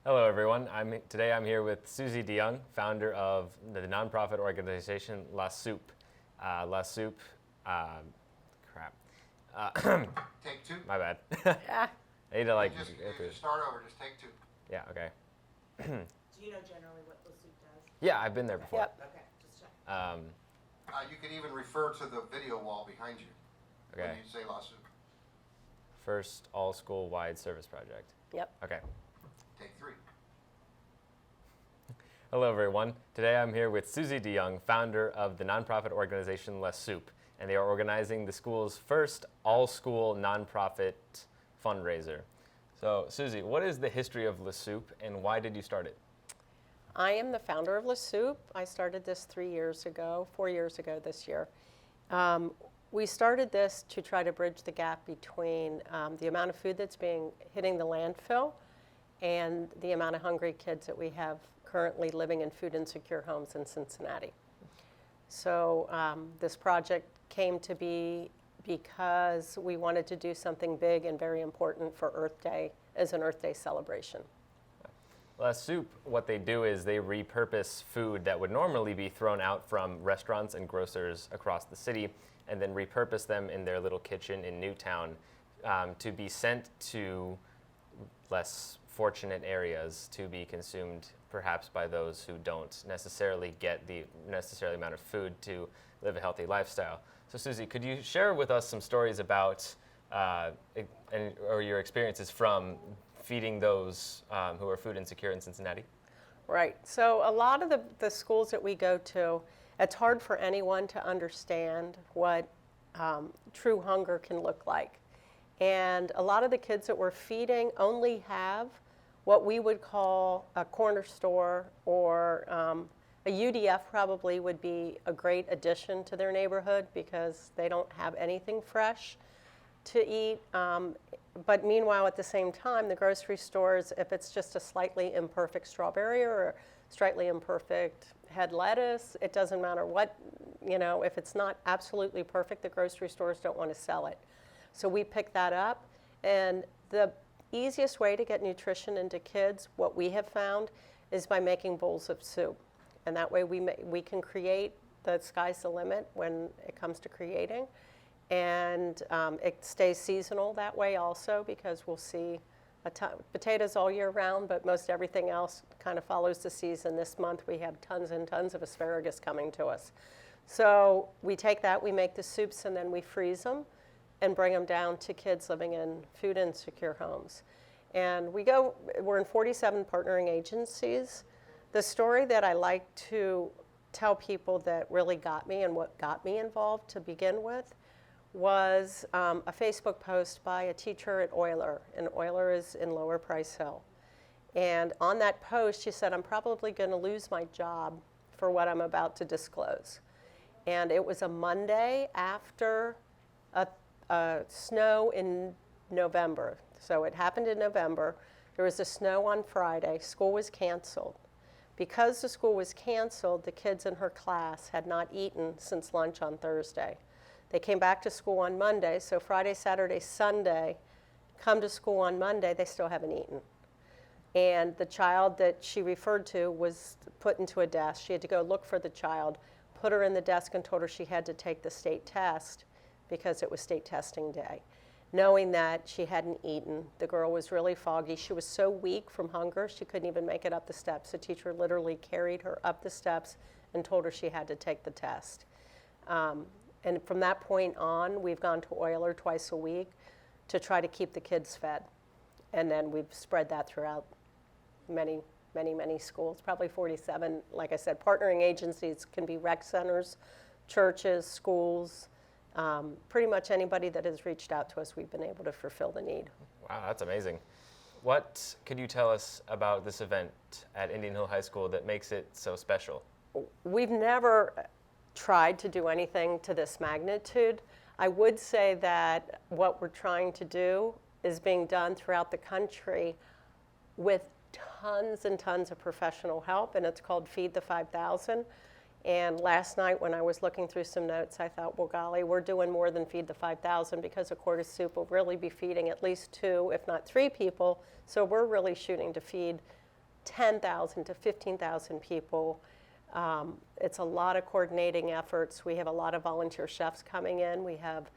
Hello, everyone. Today I'm here with Susie DeYoung, founder of the nonprofit organization La Soup. La Soup, crap. Take two. My bad. Yeah. I need to Just start over. Just take two. Yeah, okay. Do you know generally what La Soup does? Yeah, I've been there before. Yep. Okay, just check. You can even refer to the video wall behind you Okay. when you say La Soup. First all school wide service project. Yep. Okay. Take three. Hello, everyone. Today I'm here with Susie DeYoung, founder of the nonprofit organization La Soup, and they are organizing the school's first all-school nonprofit fundraiser. So, Susie, what is the history of La Soup, and why did you start it? I am the founder of La Soup. I started this 4 years ago this year. We started this to try to bridge the gap between the amount of food that's hitting the landfill and the amount of hungry kids that we have currently living in food insecure homes in Cincinnati. So this project came to be because we wanted to do something big and very important for Earth Day as an Earth Day celebration. La Soup, what they do is they repurpose food that would normally be thrown out from restaurants and grocers across the city and then repurpose them in their little kitchen in Newtown to be sent to less fortunate areas to be consumed perhaps by those who don't necessarily get the necessary amount of food to live a healthy lifestyle. So Susie, could you share with us some stories about or your experiences from feeding those who are food insecure in Cincinnati? Right. So a lot of the schools that we go to, it's hard for anyone to understand what true hunger can look like. And a lot of the kids that we're feeding only have what we would call a corner store, or a UDF probably would be a great addition to their neighborhood because they don't have anything fresh to eat. But meanwhile, at the same time, the grocery stores, if it's just a slightly imperfect strawberry or a slightly imperfect head lettuce, it doesn't matter what, if it's not absolutely perfect, the grocery stores don't want to sell it. So we pick that up, and the easiest way to get nutrition into kids, what we have found, is by making bowls of soup. And that way we can create, the sky's the limit when it comes to creating. And it stays seasonal that way also, because we'll see potatoes all year round, but most everything else kind of follows the season. This month we have tons and tons of asparagus coming to us. So we take that, we make the soups, and then we freeze them and bring them down to kids living in food insecure homes. And we're in 47 partnering agencies. The story that I like to tell people that really got me and what got me involved to begin with was a Facebook post by a teacher at Euler, and Euler is in Lower Price Hill. And on that post, she said, "I'm probably going to lose my job for what I'm about to disclose." And it was a Monday after a snow in November. So it happened in November. There was a snow on Friday. School was canceled. Because the school was canceled, the kids in her class had not eaten since lunch on Thursday. They came back to school on Monday, so Friday, Saturday, Sunday, come to school on Monday, they still haven't eaten. And the child that she referred to was put into a desk. She had to go look for the child, put her in the desk, and told her she had to take the state test because it was state testing day. Knowing that she hadn't eaten, the girl was really foggy. She was so weak from hunger, she couldn't even make it up the steps. The teacher literally carried her up the steps and told her she had to take the test. And from that point on, we've gone to Euler twice a week to try to keep the kids fed. And then we've spread that throughout many, many, many schools, probably 47. Like I said, partnering agencies can be rec centers, churches, schools. Pretty much anybody that has reached out to us, we've been able to fulfill the need. Wow, that's amazing. What could you tell us about this event at Indian Hill High School that makes it so special? We've never tried to do anything to this magnitude. I would say that what we're trying to do is being done throughout the country with tons and tons of professional help, and it's called Feed the 5,000. And last night when I was looking through some notes, I thought, well, golly, we're doing more than Feed the 5,000 because a quart of soup will really be feeding at least 2, if not 3 people. So we're really shooting to feed 10,000 to 15,000 people. It's a lot of coordinating efforts. We have a lot of volunteer chefs coming in. We have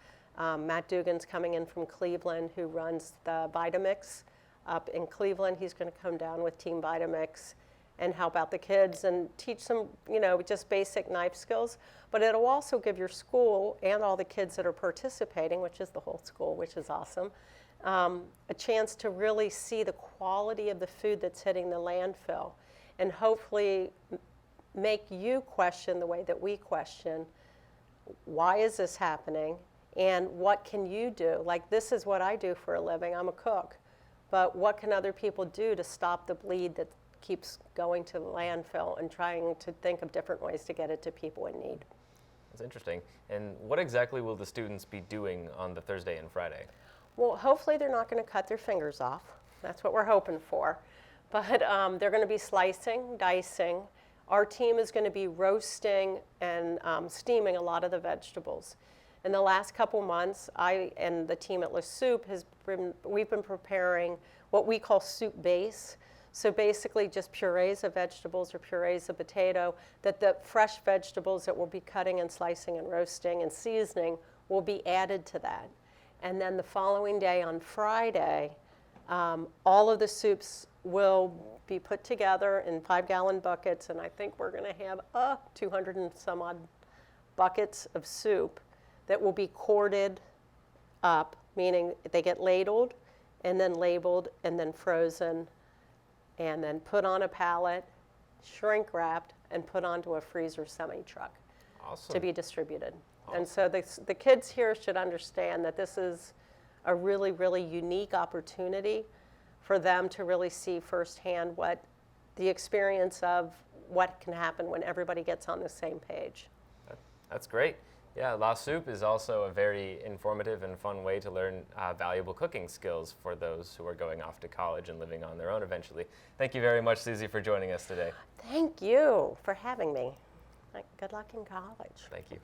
Matt Dugan's coming in from Cleveland, who runs the Vitamix up in Cleveland. He's going to come down with Team Vitamix and help out the kids and teach them, just basic knife skills. But it'll also give your school and all the kids that are participating, which is the whole school, which is awesome, a chance to really see the quality of the food that's hitting the landfill, and hopefully make you question the way that we question, why is this happening, and what can you do? Like, this is what I do for a living. I'm a cook. But what can other people do to stop the bleed that keeps going to the landfill, and trying to think of different ways to get it to people in need? That's interesting. And what exactly will the students be doing on the Thursday and Friday? Well, hopefully they're not going to cut their fingers off. That's what we're hoping for. But they're going to be slicing, dicing. Our team is going to be roasting and steaming a lot of the vegetables. In the last couple months, I and the team at Le Soup we've been preparing what we call soup base. So basically just purees of vegetables or purees of potato, that the fresh vegetables that we'll be cutting and slicing and roasting and seasoning will be added to that. And then the following day on Friday, all of the soups will be put together in 5-gallon buckets, and I think we're going to have 200 and some odd buckets of soup that will be corded up, meaning they get ladled and then labeled and then frozen and then put on a pallet, shrink wrapped, and put onto a freezer semi-truck Awesome. to be distributed. Awesome. And so the kids here should understand that this is a really, really unique opportunity for them to really see firsthand what the experience of what can happen when everybody gets on the same page. That's great. Yeah, La Soup is also a very informative and fun way to learn valuable cooking skills for those who are going off to college and living on their own eventually. Thank you very much, Susie, for joining us today. Thank you for having me. Good luck in college. Thank you.